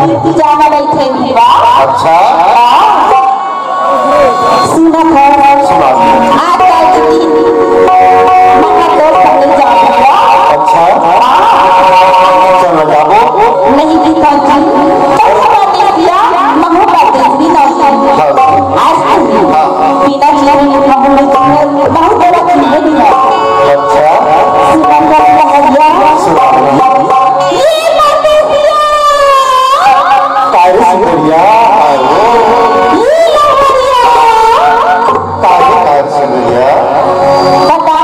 कीर्ति जाना बैठे भी बा। अच्छा सुना सुना आज कल की मना तो करने जा रही बा। अच्छा चलो जाओ नहीं दिखा जी कैसा बातें किया महू बातें भी नहीं आज बिना जीवन महू में बहुत बड़ा चीज है। अच्छा सुना ये बातें किया काहे सुंदरिया काहे सुंदरिया बता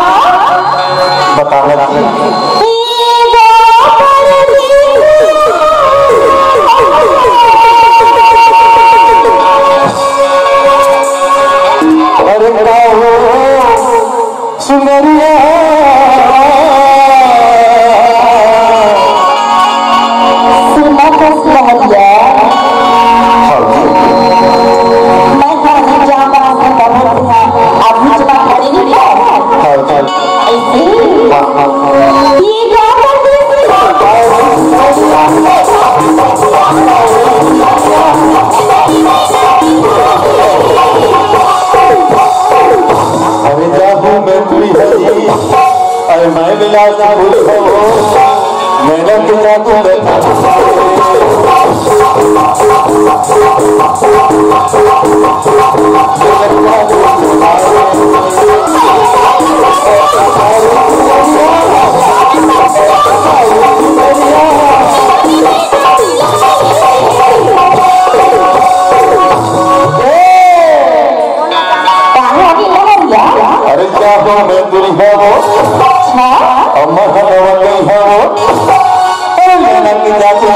अरे सुंदरिया सुना तो सुनरिया मैं खाने जामा से बहुत है अब मुझे बात करेंगे क्या ऐसे ये क्या करते अरे जाहू मैं तुरी हरी अरे मैं मिला भूल हो मैंने तुझा को अरे क्या हो मैं तुरी हो अम्मा हलवा गई हो लेना की जाते